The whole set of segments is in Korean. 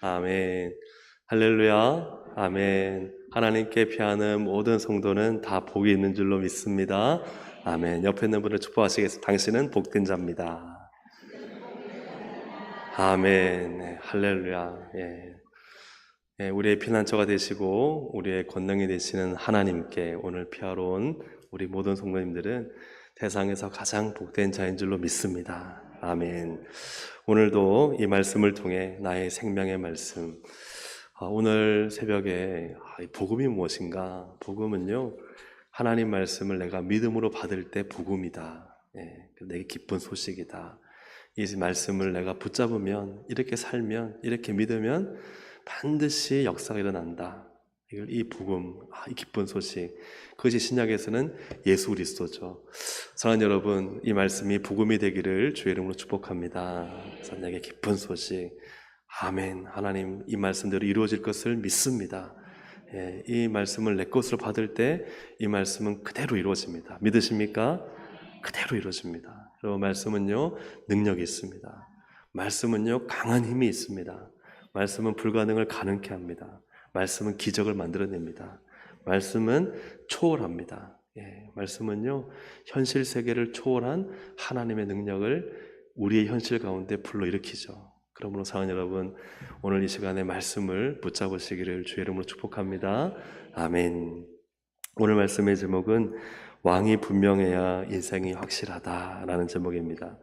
아멘. 할렐루야. 아멘. 하나님께 피하는 모든 성도는 다 복이 있는 줄로 믿습니다. 아멘. 옆에 있는 분을 축복하시겠습니다. 당신은 복된 자입니다. 아멘. 네, 할렐루야. 예. 예, 우리의 피난처가 되시고 우리의 권능이 되시는 하나님께 오늘 피하러 온 우리 모든 성도님들은 세상에서 가장 복된 자인 줄로 믿습니다. 아멘. 오늘도 이 말씀을 통해 나의 생명의 말씀, 오늘 새벽에 이 복음이 무엇인가? 복음은요, 하나님 말씀을 내가 믿음으로 받을 때 복음이다. 예, 내게 기쁜 소식이다. 이 말씀을 내가 붙잡으면, 이렇게 살면, 이렇게 믿으면 반드시 역사가 일어난다. 이 복음, 이 기쁜 소식, 그것이 신약에서는 예수 그리스도죠. 사랑하는 여러분, 이 말씀이 복음이 되기를 주의 이름으로 축복합니다. 그래서 내게 기쁜 소식, 아멘. 하나님 이 말씀대로 이루어질 것을 믿습니다. 예, 이 말씀을 내 것으로 받을 때 이 말씀은 그대로 이루어집니다. 믿으십니까? 그대로 이루어집니다. 그리고 말씀은요, 능력이 있습니다. 말씀은요, 강한 힘이 있습니다. 말씀은 불가능을 가능케 합니다. 말씀은 기적을 만들어냅니다. 말씀은 초월합니다. 예, 말씀은요, 현실 세계를 초월한 하나님의 능력을 우리의 현실 가운데 불러일으키죠. 그러므로 사랑하는 여러분, 오늘 이 시간에 말씀을 붙잡으시기를 주의 이름으로 축복합니다. 아멘. 오늘 말씀의 제목은 왕이 분명해야 인생이 확실하다라는 제목입니다.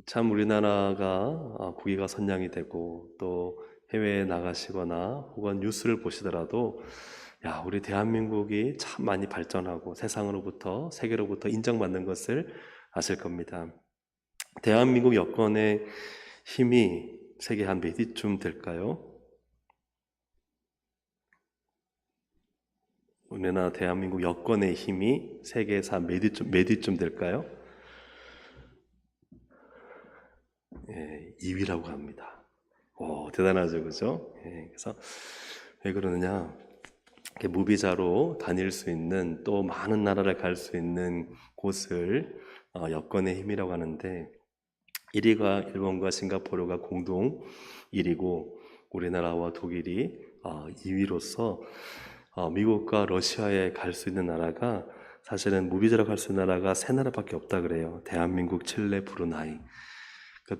참 우리나라가 국위가 선양이 되고 또 해외에 나가시거나 혹은 뉴스를 보시더라도 우리 대한민국이 참 많이 발전하고 세상으로부터 세계로부터 인정받는 것을 아실 겁니다. 대한민국 여권의 힘이 세계 한 몇 위쯤 될까요? 우리나라 대한민국 여권의 힘이 세계에서 몇 위쯤 될까요? 예, 2위라고 합니다. 오, 대단하죠, 그죠? 예, 그래서 왜 그러느냐? 무비자로 다닐 수 있는 또 많은 나라를 갈 수 있는 곳을 여권의 힘이라고 하는데 1위가 일본과 싱가포르가 공동 1위고 우리나라와 독일이 2위로서 미국과 러시아에 갈 수 있는 나라가 사실은 무비자로 갈 수 있는 나라가 3나라밖에 없다 그래요. 대한민국, 칠레, 브루나이.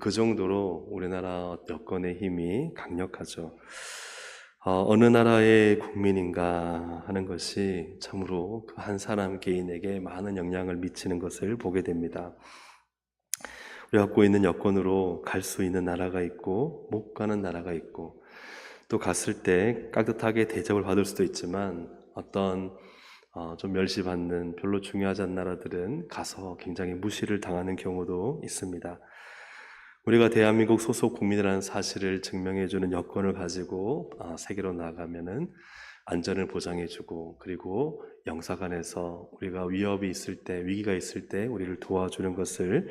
그 정도로 우리나라 여권의 힘이 강력하죠. 어느 나라의 국민인가 하는 것이 참으로 그 한 사람 개인에게 많은 영향을 미치는 것을 보게 됩니다. 우리가 갖고 있는 여권으로 갈 수 있는 나라가 있고 못 가는 나라가 있고 또 갔을 때 깍듯하게 대접을 받을 수도 있지만 어떤 좀 멸시받는 별로 중요하지 않은 나라들은 가서 굉장히 무시를 당하는 경우도 있습니다. 우리가 대한민국 소속 국민이라는 사실을 증명해주는 여건을 가지고 세계로 나가면은 안전을 보장해주고 그리고 영사관에서 우리가 위협이 있을 때 위기가 있을 때 우리를 도와주는 것을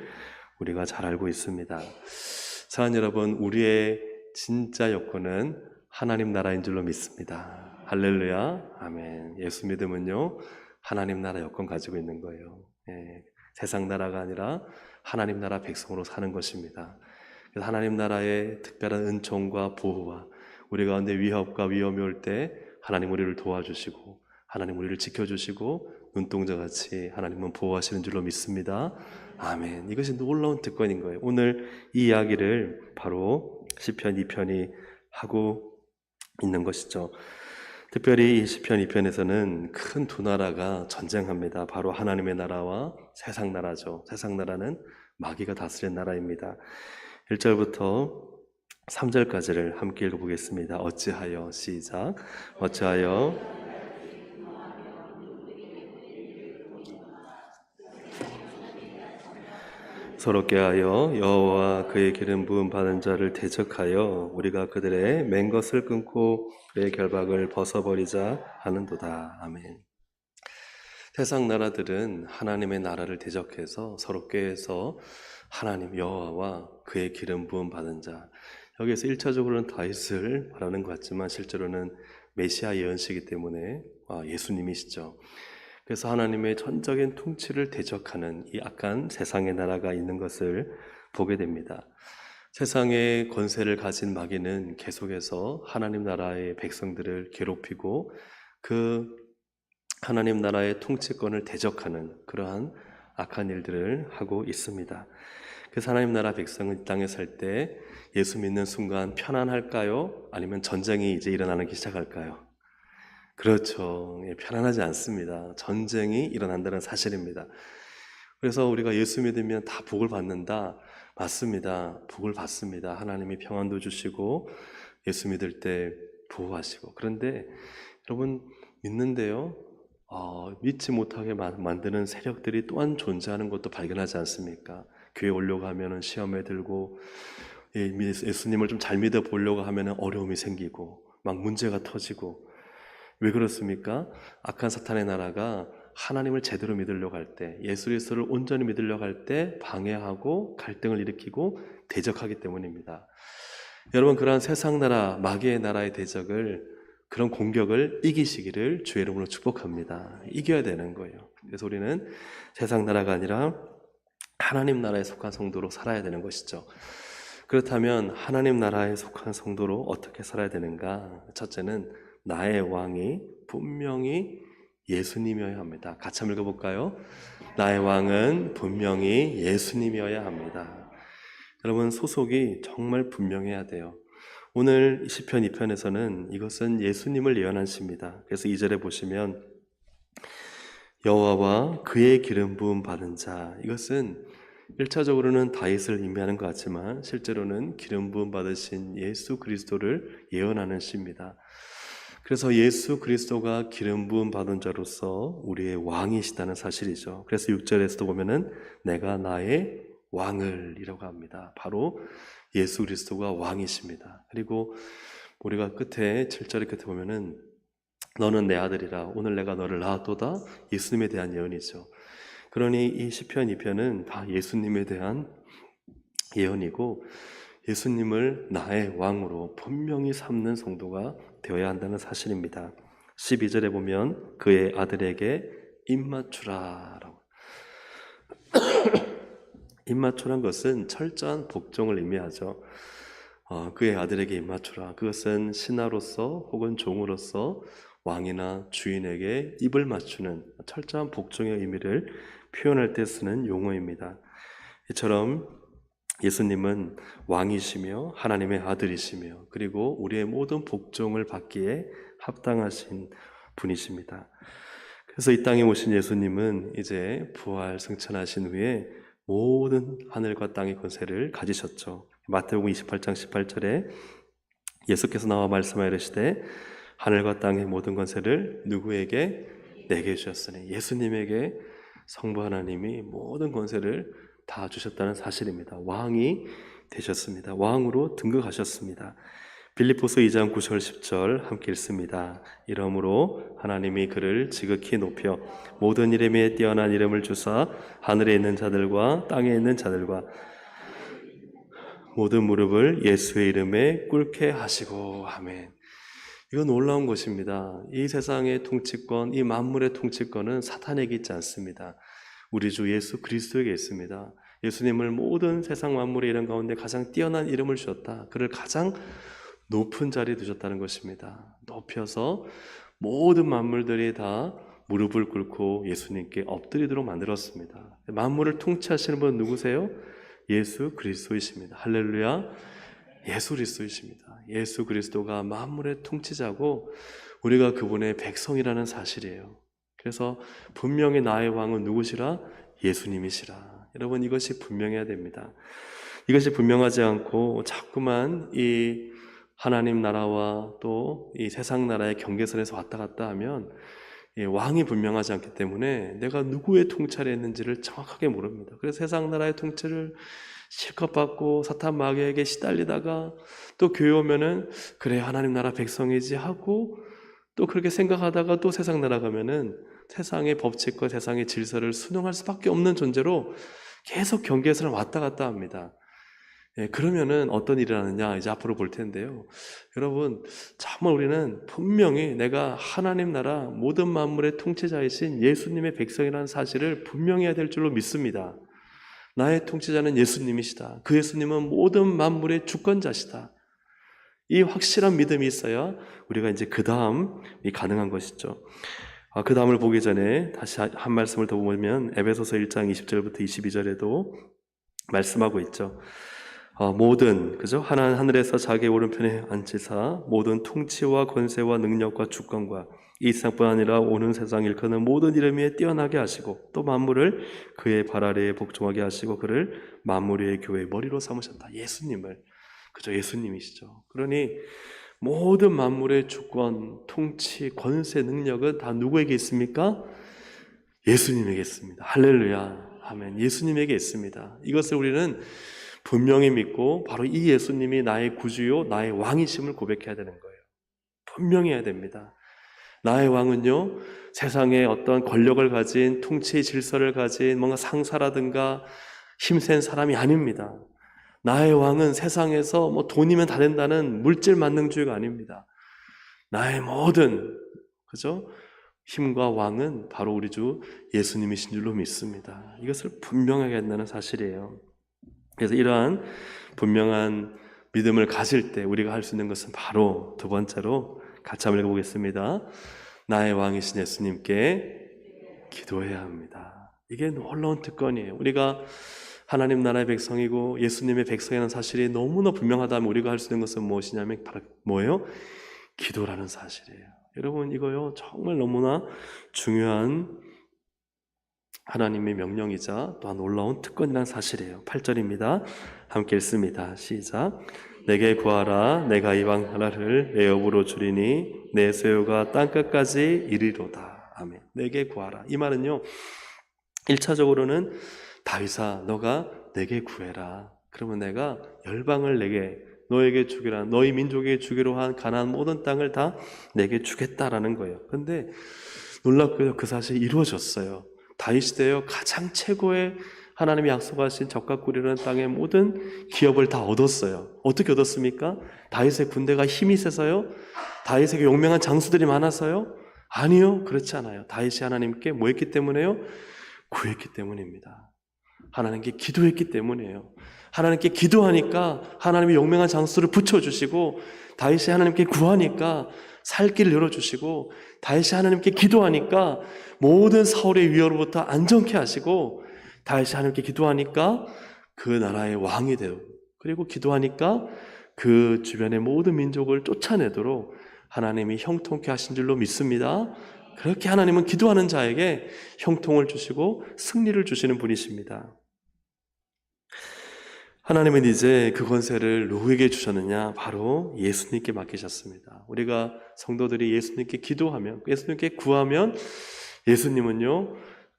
우리가 잘 알고 있습니다. 사랑하는 여러분, 우리의 진짜 여건은 하나님 나라인 줄로 믿습니다. 할렐루야, 아멘. 예수 믿음은요, 하나님 나라 여건 가지고 있는 거예요. 예, 세상 나라가 아니라 하나님 나라 백성으로 사는 것입니다. 그래서 하나님 나라의 특별한 은총과 보호와 우리 가운데 위협과 위험이 올 때 하나님 우리를 도와주시고 하나님 우리를 지켜주시고 눈동자같이 하나님은 보호하시는 줄로 믿습니다. 아멘. 이것이 놀라운 특권인 거예요. 오늘 이 이야기를 바로 시편 2편이 하고 있는 것이죠. 특별히 이 시편 2편에서는 큰 두 나라가 전쟁합니다. 바로 하나님의 나라와 세상 나라죠. 세상 나라는 마귀가 다스린 나라입니다. 1절부터 3절까지를 함께 읽어보겠습니다. 어찌하여 시작. 어찌하여 서럽게 하여 여호와 그의 기름 부음 받은 자를 대적하여 우리가 그들의 맨 것을 끊고 그의 결박을 벗어버리자 하는도다. 아멘. 세상 나라들은 하나님의 나라를 대적해서 서럽게 해서 하나님 여호와와 그의 기름 부음 받은 자, 여기에서 1차적으로는 다윗을 말하는 것 같지만 실제로는 메시아 예언시기 때문에 예수님이시죠. 그래서 하나님의 전적인 통치를 대적하는 이 악한 세상의 나라가 있는 것을 보게 됩니다. 세상의 권세를 가진 마귀는 계속해서 하나님 나라의 백성들을 괴롭히고 그 하나님 나라의 통치권을 대적하는 그러한 악한 일들을 하고 있습니다. 그래서 하나님 나라 백성은 이 땅에 살 때 예수 믿는 순간 편안할까요? 아니면 전쟁이 이제 일어나기 시작할까요? 그렇죠. 편안하지 않습니다. 전쟁이 일어난다는 사실입니다. 그래서 우리가 예수 믿으면 다 복을 받는다. 맞습니다. 복을 받습니다. 하나님이 평안도 주시고 예수 믿을 때 보호하시고. 그런데 여러분 믿는데요, 믿지 못하게 만드는 세력들이 또한 존재하는 것도 발견하지 않습니까? 교회 오려고 하면 시험에 들고, 예수님을 좀 잘 믿어 보려고 하면 어려움이 생기고 막 문제가 터지고. 왜 그렇습니까? 악한 사탄의 나라가 하나님을 제대로 믿으려고 할 때, 예수 그리스도를 온전히 믿으려고 할 때 방해하고 갈등을 일으키고 대적하기 때문입니다. 여러분, 그러한 세상 나라, 마귀의 나라의 대적을, 그런 공격을 이기시기를 주의 이름으로 축복합니다. 이겨야 되는 거예요. 그래서 우리는 세상 나라가 아니라 하나님 나라에 속한 성도로 살아야 되는 것이죠. 그렇다면 하나님 나라에 속한 성도로 어떻게 살아야 되는가? 첫째는 나의 왕이 분명히 예수님이어야 합니다. 같이 한번 읽어볼까요? 나의 왕은 분명히 예수님이어야 합니다. 여러분, 소속이 정말 분명해야 돼요. 오늘 시편 2편에서는 이것은 예수님을 예언한 시입니다. 그래서 2절에 보시면 여호와와 그의 기름 부음 받은 자, 이것은 1차적으로는 다윗을 의미하는 것 같지만 실제로는 기름 부음 받으신 예수 그리스도를 예언하는 시입니다. 그래서 예수 그리스도가 기름 부음 받은 자로서 우리의 왕이시다는 사실이죠. 그래서 6절에서도 보면은 내가 나의 왕을 이라고 합니다. 바로 예수 그리스도가 왕이십니다. 그리고 우리가 끝에 7절의 끝에 보면은 너는 내 아들이라 오늘 내가 너를 낳았도다, 예수님에 대한 예언이죠. 그러니 이 시편 2편은 다 예수님에 대한 예언이고 예수님을 나의 왕으로 분명히 삼는 성도가 되어야 한다는 사실입니다. 12절에 보면 그의 아들에게 입맞추라 라고. 입맞추란 것은 철저한 복종을 의미하죠. 그의 아들에게 입맞추라. 그것은 신하로서 혹은 종으로서 왕이나 주인에게 입을 맞추는 철저한 복종의 의미를 표현할 때 쓰는 용어입니다. 이처럼 예수님은 왕이시며 하나님의 아들이시며 그리고 우리의 모든 복종을 받기에 합당하신 분이십니다. 그래서 이 땅에 오신 예수님은 이제 부활 승천하신 후에 모든 하늘과 땅의 권세를 가지셨죠. 마태복음 28장 18절에 예수께서 나와 말씀하여 이르시되 하늘과 땅의 모든 권세를 누구에게? 내게 주셨으니, 예수님에게 성부 하나님이 모든 권세를 다 주셨다는 사실입니다. 왕이 되셨습니다. 왕으로 등극하셨습니다. 빌립보서 2장 9절 10절 함께 읽습니다. 이러므로 하나님이 그를 지극히 높여 모든 이름에 뛰어난 이름을 주사 하늘에 있는 자들과 땅에 있는 자들과 모든 무릎을 예수의 이름에 꿇게 하시고. 아멘. 이건 놀라운 것입니다. 이 세상의 통치권, 이 만물의 통치권은 사탄에게 있지 않습니다. 우리 주 예수 그리스도에게 있습니다. 예수님을 모든 세상 만물의 이름 가운데 가장 뛰어난 이름을 주셨다. 그를 가장 높은 자리에 두셨다는 것입니다. 높여서 모든 만물들이 다 무릎을 꿇고 예수님께 엎드리도록 만들었습니다. 만물을 통치하시는 분은 누구세요? 예수 그리스도이십니다. 할렐루야. 예수 그리스도이십니다. 예수 그리스도가 만물의 통치자고 우리가 그분의 백성이라는 사실이에요. 그래서 분명히 나의 왕은 누구시라? 예수님이시라. 여러분, 이것이 분명해야 됩니다. 이것이 분명하지 않고 자꾸만 이 하나님 나라와 또 이 세상 나라의 경계선에서 왔다 갔다 하면 왕이 분명하지 않기 때문에 내가 누구의 통치를 했는지를 정확하게 모릅니다. 그래서 세상 나라의 통치를 실컷 받고 사탄 마귀에게 시달리다가 또 교회 오면은 그래 하나님 나라 백성이지 하고 또 그렇게 생각하다가 또 세상 나라 가면은 세상의 법칙과 세상의 질서를 순응할 수밖에 없는 존재로 계속 경계선을 왔다 갔다 합니다. 그러면은 어떤 일이 일어나느냐 이제 앞으로 볼 텐데요. 여러분, 정말 우리는 분명히 내가 하나님 나라 모든 만물의 통치자이신 예수님의 백성이라는 사실을 분명히 해야 될 줄로 믿습니다. 나의 통치자는 예수님이시다. 그 예수님은 모든 만물의 주권자시다. 이 확실한 믿음이 있어야 우리가 이제 그 다음이 가능한 것이죠. 그 다음을 보기 전에 다시 한 말씀을 더 보면 에베소서 1장 20절부터 22절에도 말씀하고 있죠. 모든 그죠? 하늘에서 자기 오른편에 앉히사 모든 통치와 권세와 능력과 주권과 이 세상뿐 아니라 오는 세상 일컫는 모든 이름 위에 뛰어나게 하시고 또 만물을 그의 발 아래에 복종하게 하시고 그를 만물 위의 교회의 머리로 삼으셨다. 예수님을 그죠? 예수님이시죠. 그러니 모든 만물의 주권, 통치, 권세, 능력은 다 누구에게 있습니까? 예수님에게 있습니다. 할렐루야. 아멘. 예수님에게 있습니다. 이것을 우리는 분명히 믿고 바로 이 예수님이 나의 구주요, 나의 왕이심을 고백해야 되는 거예요. 분명히 해야 됩니다. 나의 왕은요, 세상에 어떤 권력을 가진, 통치의 질서를 가진 뭔가 상사라든가 힘센 사람이 아닙니다. 나의 왕은 세상에서 뭐 돈이면 다 된다는 물질 만능주의가 아닙니다. 나의 모든 그죠? 힘과 왕은 바로 우리 주 예수님이신 줄로 믿습니다. 이것을 분명하게 한다는 사실이에요. 그래서 이러한 분명한 믿음을 가질 때 우리가 할 수 있는 것은 바로 두 번째로 같이 한번 읽어보겠습니다. 나의 왕이신 예수님께 기도해야 합니다. 이게 놀라운 특권이에요. 우리가 하나님 나라의 백성이고 예수님의 백성이라는 사실이 너무나 분명하다면 우리가 할 수 있는 것은 무엇이냐면 바로 뭐예요? 기도라는 사실이에요. 여러분 이거요 정말 너무나 중요한 하나님의 명령이자 또한 놀라운 특권이라는 사실이에요. 8절입니다. 함께 읽습니다. 시작. 내게 구하라. 내가 이방 나라를 내 업으로 주리니 내 소유가 땅끝까지 이르리로다. 아멘. 내게 구하라. 이 말은요 1차적으로는 다윗아 너가 내게 구해라. 그러면 내가 열방을 너에게 주기라. 너희 민족에게 주기로 한 가나안 모든 땅을 다 내게 주겠다라는 거예요. 그런데 놀랍게도 그 사실이 이루어졌어요. 다윗 시대에 가장 최고의 하나님이 약속하신 적과 꿀이라는 땅의 모든 기업을 다 얻었어요. 어떻게 얻었습니까? 다윗의 군대가 힘이 세서요? 다윗에게 용맹한 장수들이 많아서요? 아니요, 그렇지 않아요. 다윗이 하나님께 뭐 했기 때문에요? 구했기 때문입니다. 하나님께 기도했기 때문이에요. 하나님께 기도하니까 하나님이 용맹한 장수를 붙여주시고 다윗이 하나님께 구하니까 살 길을 열어주시고 다윗이 하나님께 기도하니까 모든 사울의 위협으로부터 안정케 하시고 다윗이 하나님께 기도하니까 그 나라의 왕이 되고 그리고 기도하니까 그 주변의 모든 민족을 쫓아내도록 하나님이 형통케 하신 줄로 믿습니다. 그렇게 하나님은 기도하는 자에게 형통을 주시고 승리를 주시는 분이십니다. 하나님은 이제 그 권세를 누구에게 주셨느냐? 바로 예수님께 맡기셨습니다. 우리가 성도들이 예수님께 기도하면, 예수님께 구하면 예수님은요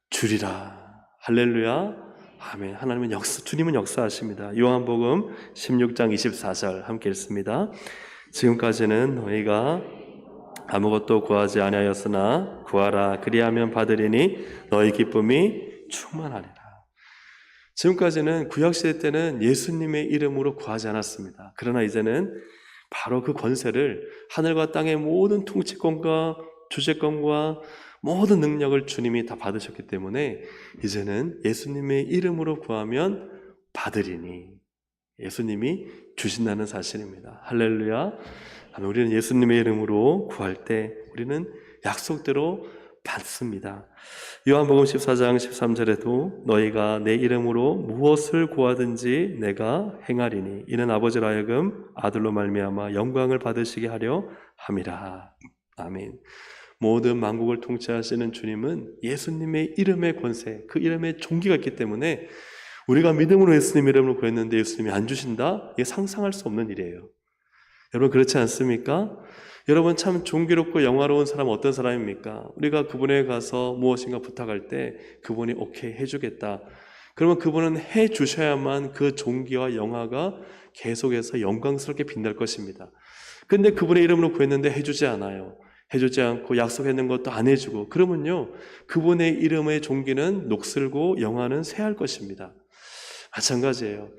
주리라. 할렐루야. 아멘. 하나님은 주님은 역사하십니다. 요한복음 16장 24절 함께 읽습니다. 지금까지는 너희가 아무것도 구하지 아니하였으나 구하라 그리하면 받으리니 너희 기쁨이 충만하리라. 지금까지는 구약시대 때는 예수님의 이름으로 구하지 않았습니다. 그러나 이제는 바로 그 권세를 하늘과 땅의 모든 통치권과 주재권과 모든 능력을 주님이 다 받으셨기 때문에 이제는 예수님의 이름으로 구하면 받으리니 예수님이 주신다는 사실입니다. 할렐루야. 우리는 예수님의 이름으로 구할 때 우리는 약속대로 받습니다. 요한복음 14장 13절에도 너희가 내 이름으로 무엇을 구하든지 내가 행하리니 이는 아버지로 하여금 아들로 말미암아 영광을 받으시게 하려 함이라. 아멘. 모든 만국을 통치하시는 주님은 예수님의 이름의 권세, 그 이름의 종기가 있기 때문에 우리가 믿음으로 예수님 이름으로 구했는데 예수님이 안 주신다? 이게 상상할 수 없는 일이에요. 여러분 그렇지 않습니까? 여러분 참 존귀롭고 영화로운 사람은 어떤 사람입니까? 우리가 그분에 가서 무엇인가 부탁할 때 그분이 오케이 해주겠다. 그러면 그분은 해주셔야만 그 존귀와 영화가 계속해서 영광스럽게 빛날 것입니다. 근데 그분의 이름으로 구했는데 해주지 않아요. 해주지 않고 약속했는 것도 안 해주고 그러면요 그분의 이름의 존귀는 녹슬고 영화는 쇠할 것입니다. 마찬가지예요.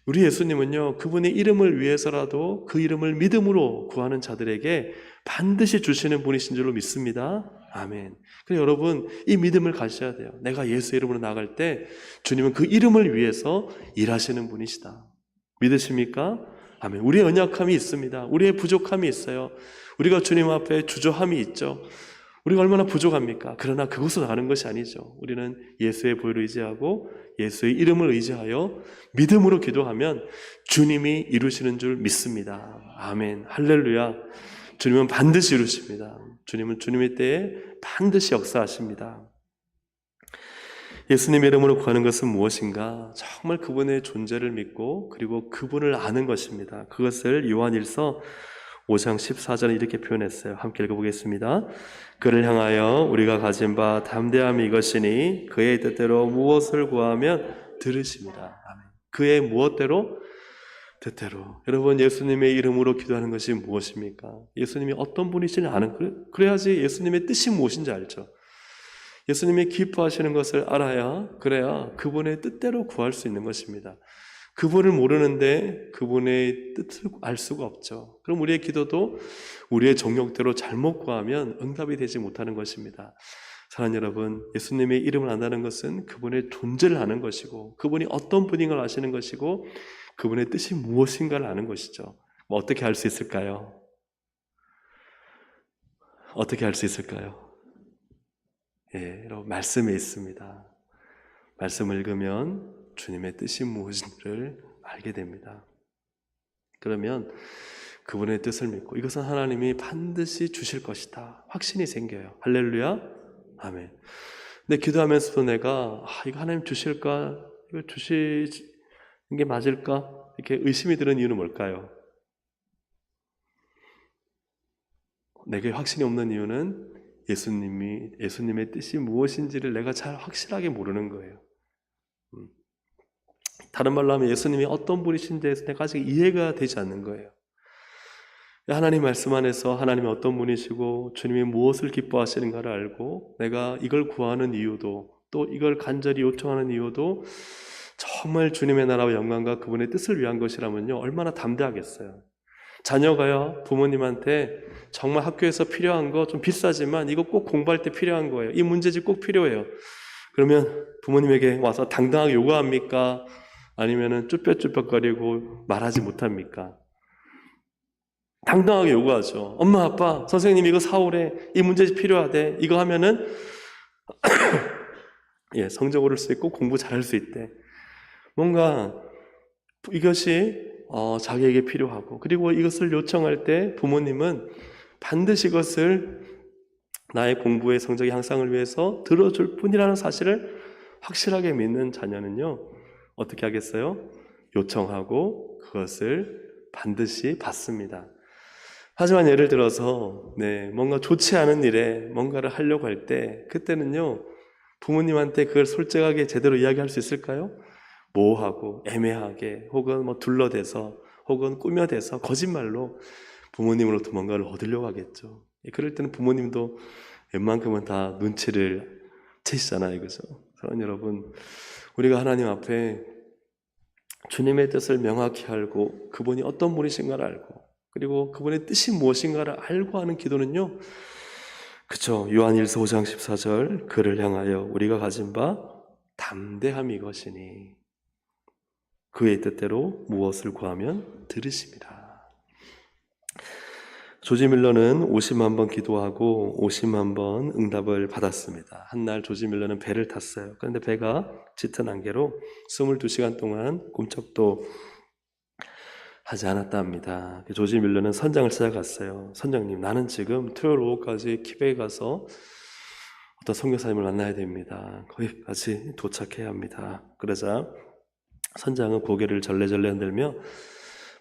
우리 예수님은요, 그분의 이름을 위해서라도 그 이름을 믿음으로 구하는 자들에게 반드시 주시는 분이신 줄로 믿습니다. 아멘. 그래서 여러분, 이 믿음을 가셔야 돼요. 내가 예수의 이름으로 나갈 때 주님은 그 이름을 위해서 일하시는 분이시다. 믿으십니까? 아멘. 우리의 연약함이 있습니다. 우리의 부족함이 있어요. 우리가 주님 앞에 주저함이 있죠. 우리가 얼마나 부족합니까? 그러나 그것으로 나가는 것이 아니죠. 우리는 예수의 보혈을 의지하고 예수의 이름을 의지하여 믿음으로 기도하면 주님이 이루시는 줄 믿습니다. 아멘. 할렐루야. 주님은 반드시 이루십니다. 주님은 주님의 때에 반드시 역사하십니다. 예수님의 이름으로 구하는 것은 무엇인가? 정말 그분의 존재를 믿고 그리고 그분을 아는 것입니다. 그것을 요한일서 5장 14절에 이렇게 표현했어요. 함께 읽어보겠습니다. 그를 향하여 우리가 가진 바 담대함이 이것이니 그의 뜻대로 무엇을 구하면 들으십니다. 아멘. 그의 무엇대로? 뜻대로. 여러분, 예수님의 이름으로 기도하는 것이 무엇입니까? 예수님이 어떤 분이신지 아는, 그래야지 예수님의 뜻이 무엇인지 알죠. 예수님이 기뻐하시는 것을 알아야, 그래야 그분의 뜻대로 구할 수 있는 것입니다. 그분을 모르는데 그분의 뜻을 알 수가 없죠. 그럼 우리의 기도도 우리의 정욕대로 잘못 구하면 응답이 되지 못하는 것입니다. 사랑하는 여러분, 예수님의 이름을 안다는 것은 그분의 존재를 아는 것이고 그분이 어떤 분인 걸 아시는 것이고 그분의 뜻이 무엇인가를 아는 것이죠. 어떻게 알 수 있을까요? 어떻게 알 수 있을까요? 예, 여러분, 말씀에 있습니다. 말씀을 읽으면 주님의 뜻이 무엇인지를 알게 됩니다. 그러면 그분의 뜻을 믿고 이것은 하나님이 반드시 주실 것이다. 확신이 생겨요. 할렐루야. 아멘. 근데 기도하면서도 내가 이거 하나님 주실까? 이거 주시는 게 맞을까? 이렇게 의심이 드는 이유는 뭘까요? 내게 확신이 없는 이유는 예수님의 뜻이 무엇인지를 내가 잘 확실하게 모르는 거예요. 다른 말로 하면 예수님이 어떤 분이신지에 대해서 내가 아직 이해가 되지 않는 거예요. 하나님 말씀 안에서 하나님이 어떤 분이시고 주님이 무엇을 기뻐하시는가를 알고 내가 이걸 구하는 이유도 또 이걸 간절히 요청하는 이유도 정말 주님의 나라와 영광과 그분의 뜻을 위한 것이라면요, 얼마나 담대하겠어요. 자녀가요, 부모님한테 정말 학교에서 필요한 거 좀 비싸지만 이거 꼭 공부할 때 필요한 거예요. 이 문제집 꼭 필요해요. 그러면 부모님에게 와서 당당하게 요구합니까? 아니면은 쭈뼛쭈뼛거리고 말하지 못합니까? 당당하게 요구하죠. 엄마, 아빠, 선생님 이거 사오래. 이 문제집 필요하대. 이거 하면은 예, 성적 오를 수 있고 공부 잘할 수 있대. 뭔가 이것이 자기에게 필요하고 그리고 이것을 요청할 때 부모님은 반드시 이것을 나의 공부의 성적의 향상을 위해서 들어줄 뿐이라는 사실을 확실하게 믿는 자녀는요, 어떻게 하겠어요? 요청하고 그것을 반드시 받습니다. 하지만 예를 들어서 뭔가 좋지 않은 일에 뭔가를 하려고 할 때 그때는요, 부모님한테 그걸 솔직하게 제대로 이야기할 수 있을까요? 모호하고 애매하게 혹은 둘러대서 혹은 꾸며대서 거짓말로 부모님으로부터 뭔가를 얻으려고 하겠죠. 그럴 때는 부모님도 웬만큼은 다 눈치를 채시잖아요. 그죠? 사랑하는 여러분, 우리가 하나님 앞에 주님의 뜻을 명확히 알고 그분이 어떤 분이신가를 알고 그리고 그분의 뜻이 무엇인가를 알고 하는 기도는요, 그쵸? 요한일서 5장 14절, 그를 향하여 우리가 가진 바 담대함이 이것이니 그의 뜻대로 무엇을 구하면 들으십니다. 조지 밀러는 50만 번 기도하고 50만 번 응답을 받았습니다. 한날 조지 밀러는 배를 탔어요. 그런데 배가 짙은 안개로 22시간 동안 꿈쩍도 하지 않았다 합니다. 조지 밀러는 선장을 찾아갔어요. 선장님, 나는 지금 토요일 오후까지 키베에 가서 어떤 선교사님을 만나야 됩니다. 거기까지 도착해야 합니다. 그러자 선장은 고개를 절레절레 흔들며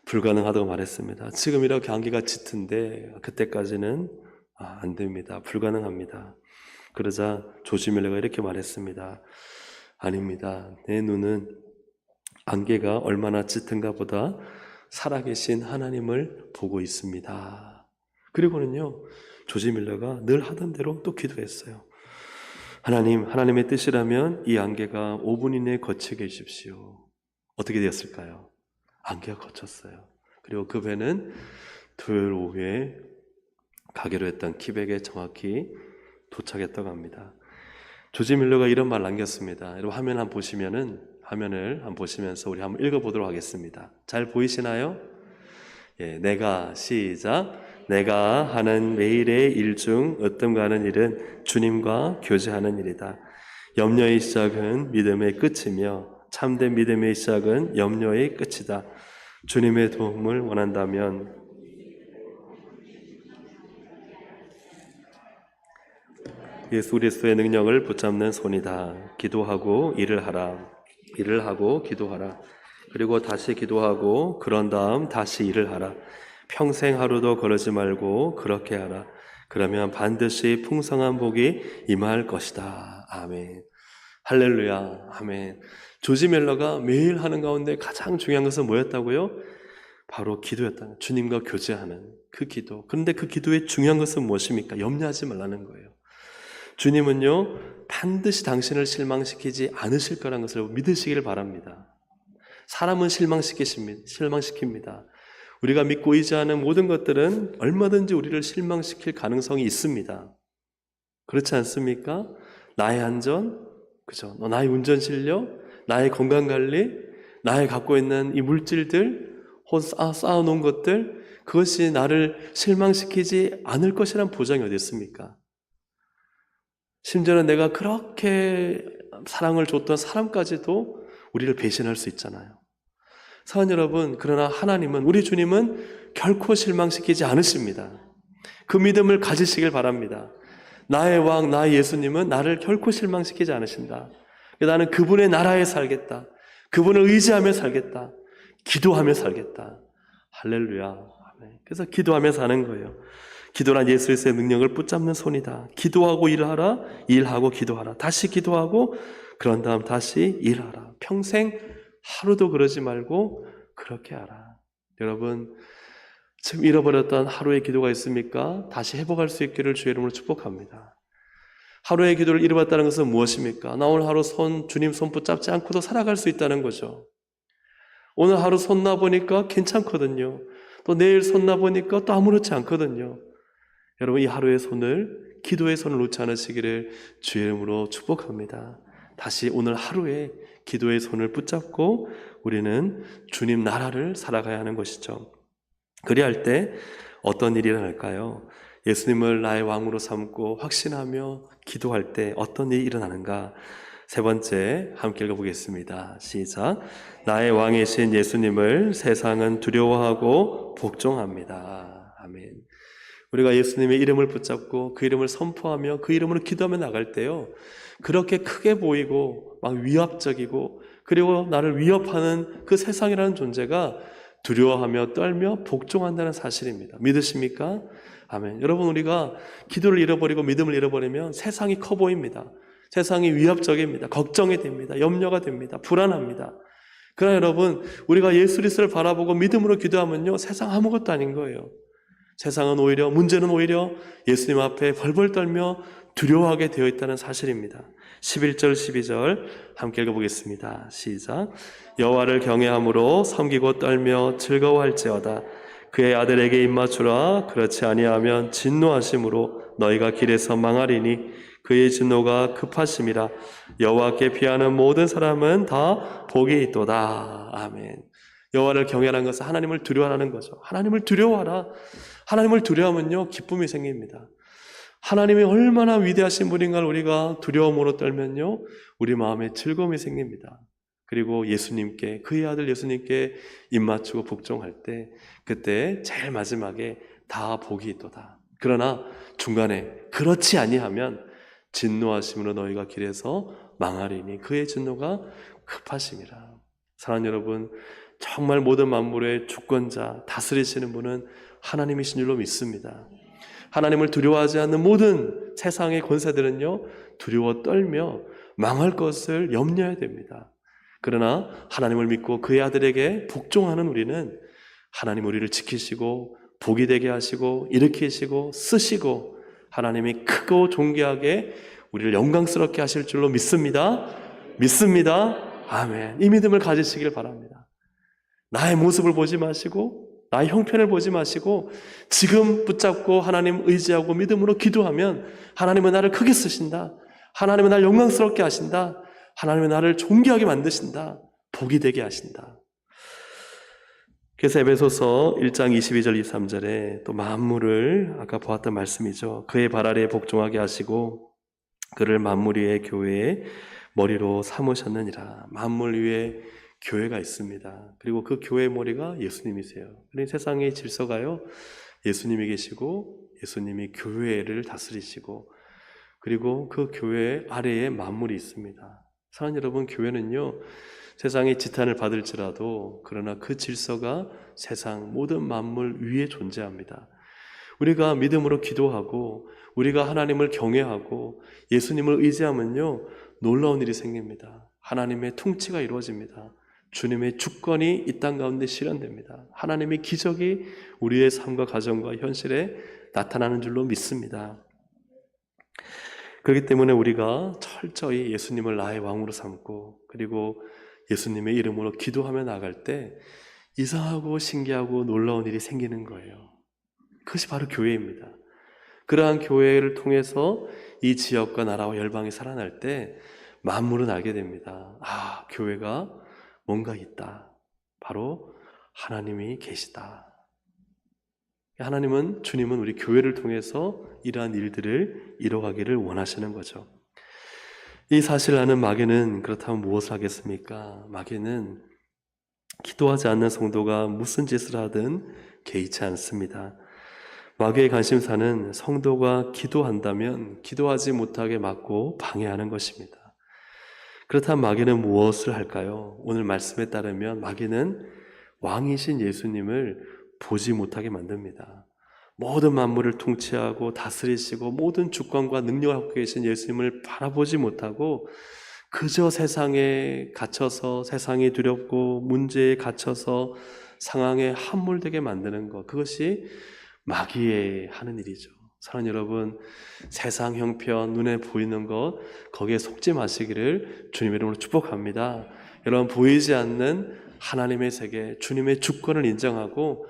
불가능하다고 말했습니다. 지금 이렇게 안개가 짙은데 그때까지는 안 됩니다. 불가능합니다. 그러자 조지 밀러가 이렇게 말했습니다. 아닙니다. 내 눈은 안개가 얼마나 짙은가 보다 살아계신 하나님을 보고 있습니다. 그리고는요, 조지 밀러가 늘 하던 대로 또 기도했어요. 하나님의 뜻이라면 이 안개가 5분 이내에 거치게 해주십시오. 어떻게 되었을까요? 안개가 걷혔어요. 그리고 그 배는 토요일 오후에 가기로 했던 키백에 정확히 도착했다고 합니다. 조지 밀러가 이런 말 남겼습니다. 여러분 화면을 한번 보시면서 우리 한번 읽어보도록 하겠습니다. 잘 보이시나요? 예, 시작. 내가 하는 매일의 일 중 어떤가 하는 일은 주님과 교제하는 일이다. 염려의 시작은 믿음의 끝이며 참된 믿음의 시작은 염려의 끝이다. 주님의 도움을 원한다면 예수 그리스도의 능력을 붙잡는 손이다. 기도하고 일을 하라. 일을 하고 기도하라. 그리고 다시 기도하고 그런 다음 다시 일을 하라. 평생 하루도 거르지 말고 그렇게 하라. 그러면 반드시 풍성한 복이 임할 것이다. 아멘. 할렐루야. 아멘. 조지 멜러가 매일 하는 가운데 가장 중요한 것은 뭐였다고요? 바로 기도였다. 주님과 교제하는 그 기도. 그런데 그 기도의 중요한 것은 무엇입니까? 염려하지 말라는 거예요. 주님은요, 반드시 당신을 실망시키지 않으실 거라는 것을 믿으시기를 바랍니다. 사람은 실망시킵니다. 우리가 믿고 의지하는 모든 것들은 얼마든지 우리를 실망시킬 가능성이 있습니다. 그렇지 않습니까? 나의 안전, 그죠? 나의 운전 실력, 나의 건강 관리, 나의 갖고 있는 이 물질들, 쌓아놓은 것들, 그것이 나를 실망시키지 않을 것이란 보장이 어디 있습니까? 심지어는 내가 그렇게 사랑을 줬던 사람까지도 우리를 배신할 수 있잖아요. 사랑하는 여러분, 그러나 하나님은, 우리 주님은 결코 실망시키지 않으십니다. 그 믿음을 가지시길 바랍니다. 나의 왕, 나의 예수님은 나를 결코 실망시키지 않으신다. 나는 그분의 나라에 살겠다. 그분을 의지하며 살겠다. 기도하며 살겠다. 할렐루야. 그래서 기도하며 사는 거예요. 기도란 예수 그리스도의 능력을 붙잡는 손이다. 기도하고 일하라. 일하고 기도하라. 다시 기도하고 그런 다음 다시 일하라. 평생 하루도 그러지 말고 그렇게 하라. 여러분, 지금 잃어버렸던 하루의 기도가 있습니까? 다시 회복할 수 있기를 주의 이름으로 축복합니다. 하루의 기도를 잃어봤다는 것은 무엇입니까? 나 오늘 하루 주님 손 붙잡지 않고도 살아갈 수 있다는 거죠. 오늘 하루 손 놔보니까 괜찮거든요. 또 내일 손 놔보니까 또 아무렇지 않거든요. 여러분, 이 하루의 손을, 기도의 손을 놓지 않으시기를 주의 이름으로 축복합니다. 다시 오늘 하루에 기도의 손을 붙잡고 우리는 주님 나라를 살아가야 하는 것이죠. 그리할 때 어떤 일이 일어날까요? 예수님을 나의 왕으로 삼고 확신하며 기도할 때 어떤 일이 일어나는가? 세 번째 함께 읽어보겠습니다. 시작. 나의 왕이신 예수님을 세상은 두려워하고 복종합니다. 아멘. 우리가 예수님의 이름을 붙잡고 그 이름을 선포하며 그 이름으로 기도하며 나갈 때요, 그렇게 크게 보이고 막 위압적이고 그리고 나를 위협하는 그 세상이라는 존재가 두려워하며 떨며 복종한다는 사실입니다. 믿으십니까? 아멘. 여러분, 우리가 기도를 잃어버리고 믿음을 잃어버리면 세상이 커 보입니다. 세상이 위협적입니다. 걱정이 됩니다. 염려가 됩니다. 불안합니다. 그러나 여러분, 우리가 예수 그리스도를 바라보고 믿음으로 기도하면요, 세상 아무것도 아닌 거예요. 세상은 문제는 오히려 예수님 앞에 벌벌 떨며 두려워하게 되어 있다는 사실입니다. 11절 12절 함께 읽어보겠습니다. 시작. 여호와를 경외함으로 섬기고 떨며 즐거워할지어다. 그의 아들에게 입맞추라. 그렇지 아니하면 진노하심으로 너희가 길에서 망하리니 그의 진노가 급하심이라. 여호와께 피하는 모든 사람은 다 복이 있도다. 아멘. 여호와를 경외하는 것은 하나님을 두려워하는 거죠. 하나님을 두려워하라. 하나님을 두려워하면요, 기쁨이 생깁니다. 하나님이 얼마나 위대하신 분인가를 우리가 두려움으로 떨면요, 우리 마음에 즐거움이 생깁니다. 그리고 예수님께, 그의 아들 예수님께 입맞추고 복종할 때, 그때 제일 마지막에 다 복이 있도다. 그러나 중간에 그렇지 아니하면 진노하심으로 너희가 길에서 망하리니 그의 진노가 급하심이라. 사랑하는 여러분, 정말 모든 만물의 주권자, 다스리시는 분은 하나님이신 줄로 믿습니다. 하나님을 두려워하지 않는 모든 세상의 권세들은요, 두려워 떨며 망할 것을 염려해야 됩니다. 그러나 하나님을 믿고 그의 아들에게 복종하는 우리는 하나님 우리를 지키시고 복이 되게 하시고 일으키시고 쓰시고 하나님이 크고 존귀하게 우리를 영광스럽게 하실 줄로 믿습니다. 믿습니다. 아멘. 이 믿음을 가지시길 바랍니다. 나의 모습을 보지 마시고 나의 형편을 보지 마시고 지금 붙잡고 하나님 의지하고 믿음으로 기도하면 하나님은 나를 크게 쓰신다. 하나님은 나를 영광스럽게 하신다. 하나님은 나를 존귀하게 만드신다. 복이 되게 하신다. 그래서 에베소서 1장 22절 23절에 또 만물을 아까 보았던 말씀이죠. 그의 발 아래에 복종하게 하시고 그를 만물 위의 교회의 머리로 삼으셨느니라. 만물 위에 교회가 있습니다. 그리고 그 교회의 머리가 예수님이세요. 그러니 세상의 질서가요, 예수님이 계시고 예수님이 교회를 다스리시고 그리고 그 교회 아래에 만물이 있습니다. 사랑하는 여러분, 교회는요 세상의 지탄을 받을지라도 그러나 그 질서가 세상 모든 만물 위에 존재합니다. 우리가 믿음으로 기도하고 우리가 하나님을 경외하고 예수님을 의지하면요 놀라운 일이 생깁니다. 하나님의 통치가 이루어집니다. 주님의 주권이 이 땅 가운데 실현됩니다. 하나님의 기적이 우리의 삶과 가정과 현실에 나타나는 줄로 믿습니다. 그렇기 때문에 우리가 철저히 예수님을 나의 왕으로 삼고 그리고 예수님의 이름으로 기도하며 나갈 때 이상하고 신기하고 놀라운 일이 생기는 거예요. 그것이 바로 교회입니다. 그러한 교회를 통해서 이 지역과 나라와 열방이 살아날 때 만물은 알게 됩니다. 아, 교회가 뭔가 있다. 바로 하나님이 계시다. 하나님은, 주님은 우리 교회를 통해서 이러한 일들을 이뤄가기를 원하시는 거죠. 이 사실을 아는 마귀는 그렇다면 무엇을 하겠습니까? 마귀는 기도하지 않는 성도가 무슨 짓을 하든 개의치 않습니다. 마귀의 관심사는 성도가 기도한다면 기도하지 못하게 막고 방해하는 것입니다. 그렇다면 마귀는 무엇을 할까요? 오늘 말씀에 따르면 마귀는 왕이신 예수님을 보지 못하게 만듭니다. 모든 만물을 통치하고 다스리시고 모든 주권과 능력을 갖고 계신 예수님을 바라보지 못하고 그저 세상에 갇혀서 세상이 두렵고 문제에 갇혀서 상황에 함몰되게 만드는 것, 그것이 마귀의 하는 일이죠. 사랑하는 여러분, 세상 형편, 눈에 보이는 것 거기에 속지 마시기를 주님의 이름으로 축복합니다. 여러분, 보이지 않는 하나님의 세계, 주님의 주권을 인정하고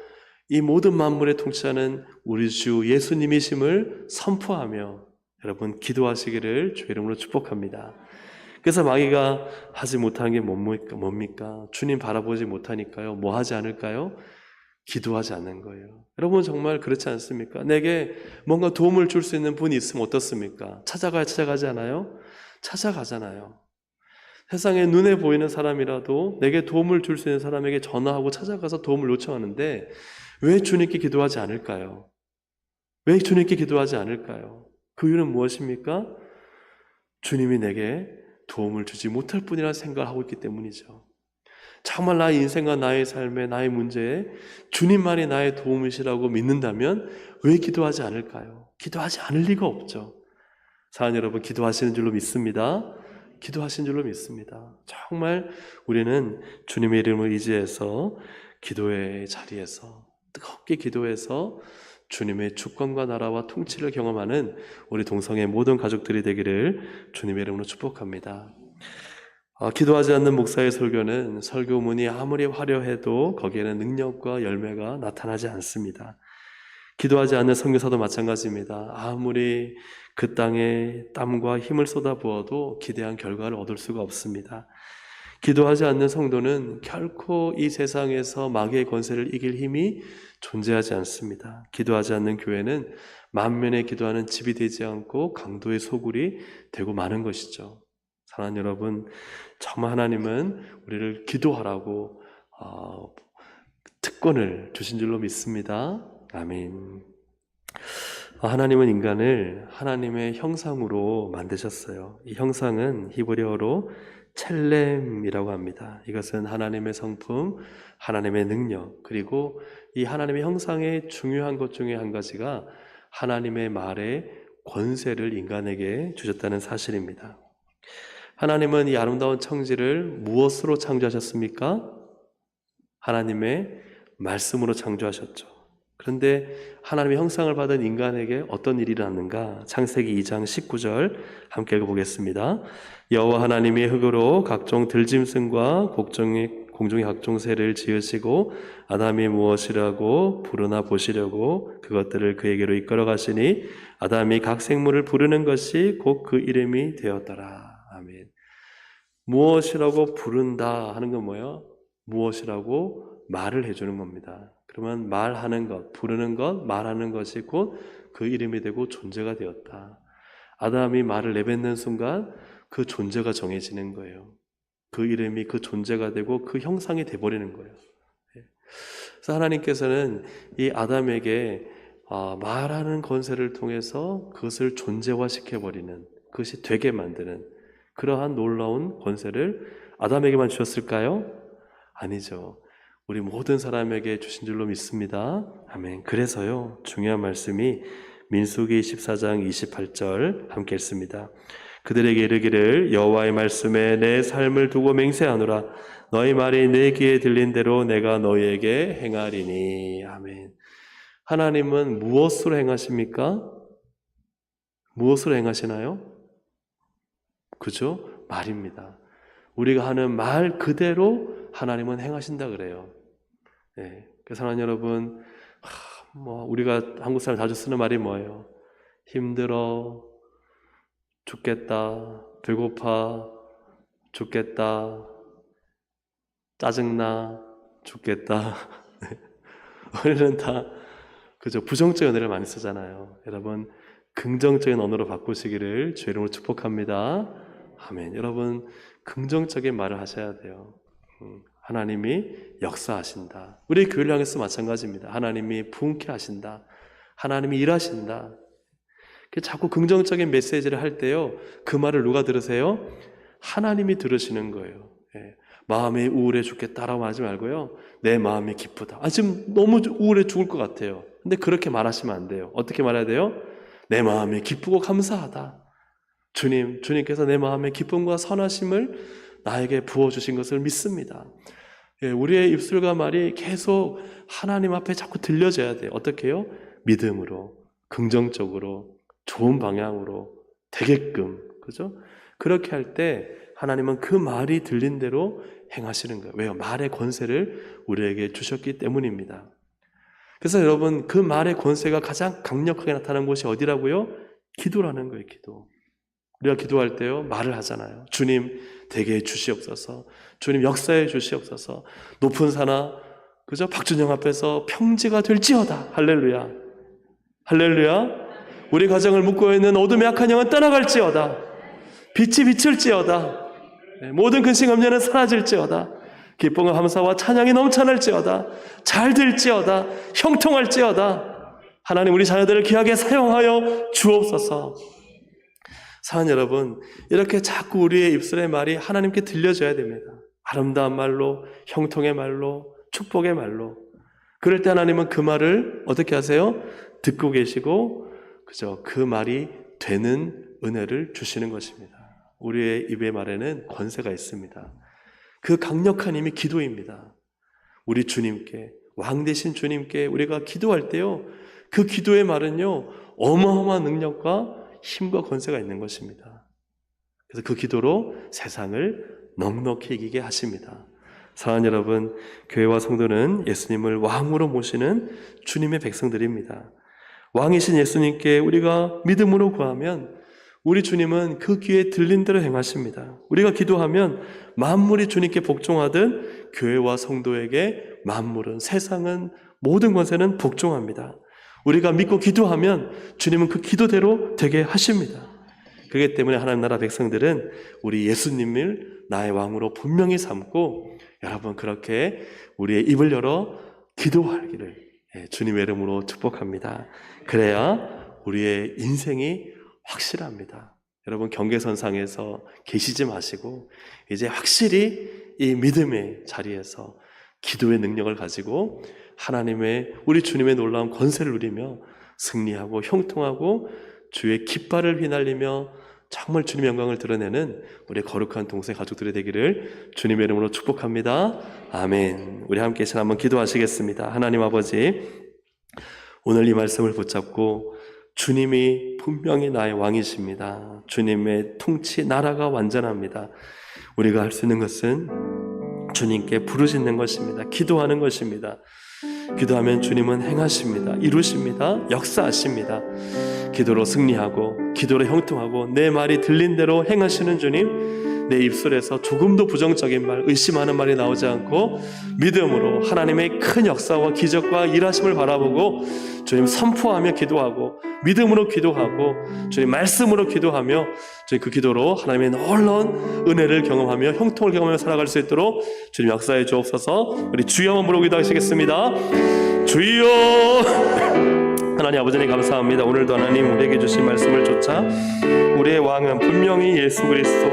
이 모든 만물에 통치하는 우리 주 예수님이심을 선포하며 여러분 기도하시기를 주의 이름으로 축복합니다. 그래서 마귀가 하지 못하는 게 뭡니까? 주님 바라보지 못하니까요. 뭐 하지 않을까요? 기도하지 않는 거예요. 여러분 정말 그렇지 않습니까? 내게 뭔가 도움을 줄 수 있는 분이 있으면 어떻습니까? 찾아가지 않아요? 찾아가잖아요. 세상에 눈에 보이는 사람이라도 내게 도움을 줄 수 있는 사람에게 전화하고 찾아가서 도움을 요청하는데 왜 주님께 기도하지 않을까요? 왜 주님께 기도하지 않을까요? 그 이유는 무엇입니까? 주님이 내게 도움을 주지 못할 뿐이라는 생각을 하고 있기 때문이죠. 정말 나의 인생과 나의 삶에 나의 문제에 주님만이 나의 도움이시라고 믿는다면 왜 기도하지 않을까요? 기도하지 않을 리가 없죠. 사랑하는 여러분, 기도하시는 줄로 믿습니다. 기도하신 줄로 믿습니다. 정말 우리는 주님의 이름을 의지해서 기도의 자리에서 뜨겁게 기도해서 주님의 주권과 나라와 통치를 경험하는 우리 동성의 모든 가족들이 되기를 주님의 이름으로 축복합니다. 기도하지 않는 목사의 설교는 설교문이 아무리 화려해도 거기에는 능력과 열매가 나타나지 않습니다. 기도하지 않는 선교사도 마찬가지입니다. 아무리 그 땅에 땀과 힘을 쏟아부어도 기대한 결과를 얻을 수가 없습니다. 기도하지 않는 성도는 결코 이 세상에서 마귀의 권세를 이길 힘이 존재하지 않습니다. 기도하지 않는 교회는 만면에 기도하는 집이 되지 않고 강도의 소굴이 되고 마는 것이죠. 사랑하는 여러분, 정말 하나님은 우리를 기도하라고 특권을 주신 줄로 믿습니다. 아멘. 하나님은 인간을 하나님의 형상으로 만드셨어요. 이 형상은 히브리어로 첼렘이라고 합니다. 이것은 하나님의 성품, 하나님의 능력, 그리고 이 하나님의 형상의 중요한 것 중에 한 가지가 하나님의 말의 권세를 인간에게 주셨다는 사실입니다. 하나님은 이 아름다운 천지를 무엇으로 창조하셨습니까? 하나님의 말씀으로 창조하셨죠. 그런데 하나님의 형상을 받은 인간에게 어떤 일이 일어났는가? 창세기 2장 19절 함께 읽어보겠습니다. 여호와 하나님이 흙으로 각종 들짐승과 공중의 각종 새를 지으시고 아담이 무엇이라고 부르나 보시려고 그것들을 그에게로 이끌어 가시니 아담이 각 생물을 부르는 것이 곧 그 이름이 되었더라. 아멘. 무엇이라고 부른다 하는 건 뭐예요? 무엇이라고 말을 해주는 겁니다. 그러면 말하는 것, 부르는 것, 말하는 것이 곧 그 이름이 되고 존재가 되었다. 아담이 말을 내뱉는 순간 그 존재가 정해지는 거예요. 그 이름이 그 존재가 되고 그 형상이 돼버리는 거예요. 그래서 하나님께서는 이 아담에게 말하는 권세를 통해서 그것을 존재화시켜버리는, 그것이 되게 만드는 그러한 놀라운 권세를 아담에게만 주셨을까요? 아니죠. 우리 모든 사람에게 주신 줄로 믿습니다. 아멘. 그래서요, 중요한 말씀이 민수기 14장 28절 함께 읽습니다. 그들에게 이르기를 여호와의 말씀에 내 삶을 두고 맹세하노라. 너희 말이 내 귀에 들린 대로 내가 너희에게 행하리니. 아멘. 하나님은 무엇으로 행하십니까? 무엇으로 행하시나요? 그죠? 말입니다. 우리가 하는 말 그대로 하나님은 행하신다 그래요. 네. 그래서 하나님 여러분, 우리가 한국 사람 자주 쓰는 말이 뭐예요? 힘들어, 죽겠다, 배고파, 죽겠다, 짜증나, 죽겠다. 우리는 다 그죠? 부정적인 언어를 많이 쓰잖아요. 여러분, 긍정적인 언어로 바꾸시기를 주의 이름으로 축복합니다. 아멘. 여러분, 긍정적인 말을 하셔야 돼요. 하나님이 역사하신다. 우리 교회를 향해서 마찬가지입니다. 하나님이 부흥케 하신다. 하나님이 일하신다. 자꾸 긍정적인 메시지를 할 때요, 그 말을 누가 들으세요? 하나님이 들으시는 거예요. 예. 마음이 우울해 죽겠다라고 하지 말고요, 내 마음이 기쁘다. 지금 너무 우울해 죽을 것 같아요. 근데 그렇게 말하시면 안 돼요. 어떻게 말해야 돼요? 내 마음이 기쁘고 감사하다. 주님께서 내 마음의 기쁨과 선하심을 나에게 부어주신 것을 믿습니다. 예, 우리의 입술과 말이 계속 하나님 앞에 자꾸 들려져야 돼요. 어떻게 해요? 믿음으로, 긍정적으로, 좋은 방향으로 되게끔, 그죠? 그렇게 할 때 하나님은 그 말이 들린 대로 행하시는 거예요. 왜요? 말의 권세를 우리에게 주셨기 때문입니다. 그래서 여러분, 그 말의 권세가 가장 강력하게 나타나는 곳이 어디라고요? 기도라는 거예요. 기도. 우리가 기도할 때요, 말을 하잖아요. 주님 되게 해 주시옵소서, 주님 역사해 주시옵소서, 높은 산하 그죠? 박준영 앞에서 평지가 될지어다. 할렐루야, 할렐루야. 우리 가정을 묶고 있는 어둠의 악한 영은 떠나갈지어다. 빛이 비출지어다. 모든 근심 염려는 사라질지어다. 기쁨과 감사와 찬양이 넘쳐날지어다. 잘 될지어다. 형통할지어다. 하나님, 우리 자녀들을 귀하게 사용하여 주옵소서. 사랑하는 여러분, 이렇게 자꾸 우리의 입술의 말이 하나님께 들려줘야 됩니다. 아름다운 말로, 형통의 말로, 축복의 말로. 그럴 때 하나님은 그 말을 어떻게 하세요? 듣고 계시고, 그죠? 그 말이 되는 은혜를 주시는 것입니다. 우리의 입의 말에는 권세가 있습니다. 그 강력한 힘이 기도입니다. 우리 주님께, 왕 되신 주님께 우리가 기도할 때요, 그 기도의 말은요, 어마어마한 능력과 힘과 권세가 있는 것입니다. 그래서 그 기도로 세상을 넉넉히 이기게 하십니다. 사랑하는 여러분, 교회와 성도는 예수님을 왕으로 모시는 주님의 백성들입니다. 왕이신 예수님께 우리가 믿음으로 구하면 우리 주님은 그 귀에 들린 대로 행하십니다. 우리가 기도하면 만물이 주님께 복종하듯 교회와 성도에게 만물은, 세상은, 모든 권세는 복종합니다. 우리가 믿고 기도하면 주님은 그 기도대로 되게 하십니다. 그렇기 때문에 하나님 나라 백성들은 우리 예수님을 나의 왕으로 분명히 삼고, 여러분 그렇게 우리의 입을 열어 기도하기를 주님의 이름으로 축복합니다. 그래야 우리의 인생이 확실합니다. 여러분, 경계선상에서 계시지 마시고 이제 확실히 이 믿음의 자리에서 기도의 능력을 가지고 하나님의, 우리 주님의 놀라운 권세를 누리며 승리하고 형통하고 주의 깃발을 휘날리며 정말 주님의 영광을 드러내는 우리 거룩한 동생 가족들이 되기를 주님의 이름으로 축복합니다. 아멘. 우리 함께 한번 기도하시겠습니다. 하나님 아버지, 오늘 이 말씀을 붙잡고 주님이 분명히 나의 왕이십니다. 주님의 통치, 나라가 완전합니다. 우리가 할 수 있는 것은 주님께 부르짖는 것입니다. 기도하는 것입니다. 기도하면 주님은 행하십니다. 이루십니다. 역사하십니다. 기도로 승리하고 기도로 형통하고 내 말이 들린 대로 행하시는 주님, 내 입술에서 조금도 부정적인 말, 의심하는 말이 나오지 않고 믿음으로 하나님의 큰 역사와 기적과 일하심을 바라보고 주님 선포하며 기도하고 믿음으로 기도하고 주님 말씀으로 기도하며 주님 그 기도로 하나님의 놀라운 은혜를 경험하며 형통을 경험하며 살아갈 수 있도록 주님 역사해 주옵소서. 우리 주여 한번 부르고 기도하시겠습니다. 주여. 하나님 아버지님 감사합니다. 오늘도 하나님 우리에게 주신 말씀을 쫓아 우리의 왕은 분명히 예수 그리스도,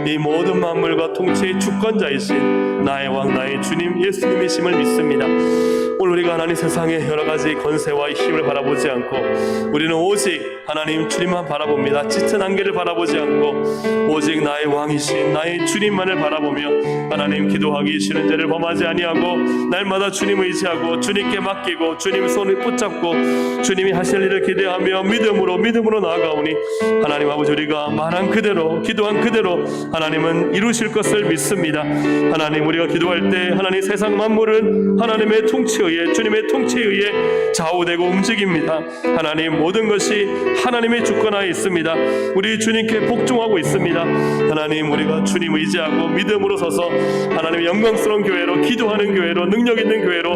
이 모든 만물과 통치의 주권자이신 나의 왕 나의 주님 예수님이심을 믿습니다. 오늘 우리가 하나님 세상의 여러 가지 건세와 힘을 바라보지 않고 우리는 오직 하나님 주님만 바라봅니다. 짙은 안개를 바라보지 않고 오직 나의 왕이신 나의 주님만을 바라보며 하나님 기도하기 싫은 죄를 범하지 아니하고 날마다 주님 의지하고 주님께 맡기고 주님 손을 붙잡고 주님이 하실 일을 기대하며 믿음으로 나아가오니 하나님 아버지 우리가 말한 그대로 기도한 그대로 하나님은 이루실 것을 믿습니다. 하나님 우리가 기도할 때 하나님 세상 만물은 하나님의 통치에 의해 주님의 통치에 의해 좌우되고 움직입니다. 하나님 모든 것이 하나님의 주권하에 있습니다. 우리 주님께 복종하고 있습니다. 하나님 우리가 주님 의지하고 믿음으로 서서 하나님의 영광스러운 교회로 기도하는 교회로 능력 있는 교회로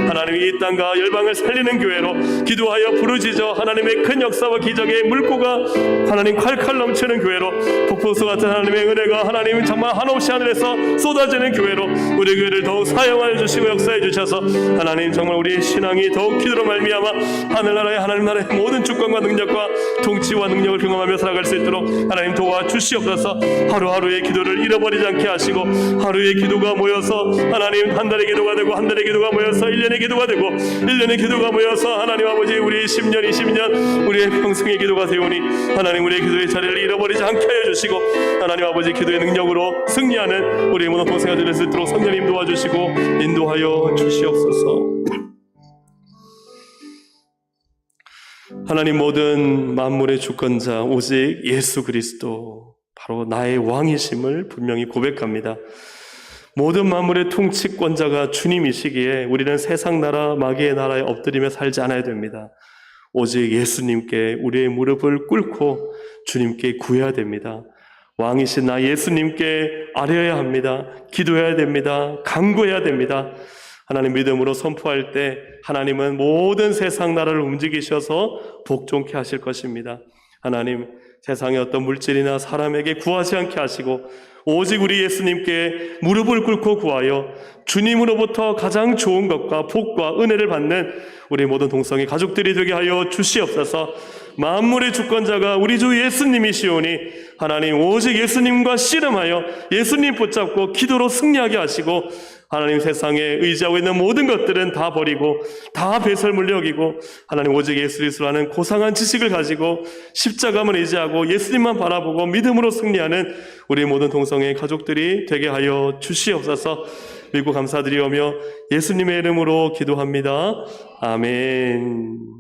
하나님이 이 땅과 열방을 살리는 교회로 기도하여 부르짖어 하나님의 큰 역사와 기적의 물고가 하나님 칼칼 넘치는 교회로 폭포수 같은 하나님의 은혜가 하나님 정말 한없이 하늘에서 쏟아지는 교회로 우리 교회를 더욱 사용하여 주시고 역사해 주셔서 하나님 정말 우리의 신앙이 더욱 기도로 말미암아 하늘나라의 하나님 나라의 모든 주권과 능력과 통치와 능력을 경험하며 살아갈 수 있도록 하나님 도와주시옵소서. 하루하루의 기도를 잃어버리지 않게 하시고 하루의 기도가 모여서 하나님 한 달의 기도가 되고 한 달의 기도가 모여서 1년의 기도가 되고 1년의 기도가 모여서 하나님 아버지 우리 10년 20년 우리의 평생의 기도가 되오니 하나님 우리의 기도의 자리를 잃어버리지 않게 하여 주시고 하나님 아버지 기도의 능력으로 승리하는 우리의 모든 동생아 될 수 있도록 성령님 도와주시고 인도하여 주시옵소서. 하나님 모든 만물의 주권자 오직 예수 그리스도 바로 나의 왕이심을 분명히 고백합니다. 모든 만물의 통치권자가 주님이시기에 우리는 세상 나라 마귀의 나라에 엎드리며 살지 않아야 됩니다. 오직 예수님께 우리의 무릎을 꿇고 주님께 구해야 됩니다. 왕이신 나 예수님께 아뢰어야 합니다. 기도해야 됩니다. 간구해야 됩니다. 하나님 믿음으로 선포할 때 하나님은 모든 세상 나라를 움직이셔서 복종케 하실 것입니다. 하나님 세상의 어떤 물질이나 사람에게 구하지 않게 하시고 오직 우리 예수님께 무릎을 꿇고 구하여 주님으로부터 가장 좋은 것과 복과 은혜를 받는 우리 모든 동성애 가족들이 되게 하여 주시옵소서. 만물의 주권자가 우리 주 예수님이시오니 하나님 오직 예수님과 씨름하여 예수님 붙잡고 기도로 승리하게 하시고 하나님 세상에 의지하고 있는 모든 것들은 다 버리고 다 배설물로 여기고 하나님 오직 예수 그리스도라는 고상한 지식을 가지고 십자가만 의지하고 예수님만 바라보고 믿음으로 승리하는 우리 모든 동성애 가족들이 되게 하여 주시옵소서. 믿고 감사드리오며 예수님의 이름으로 기도합니다. 아멘.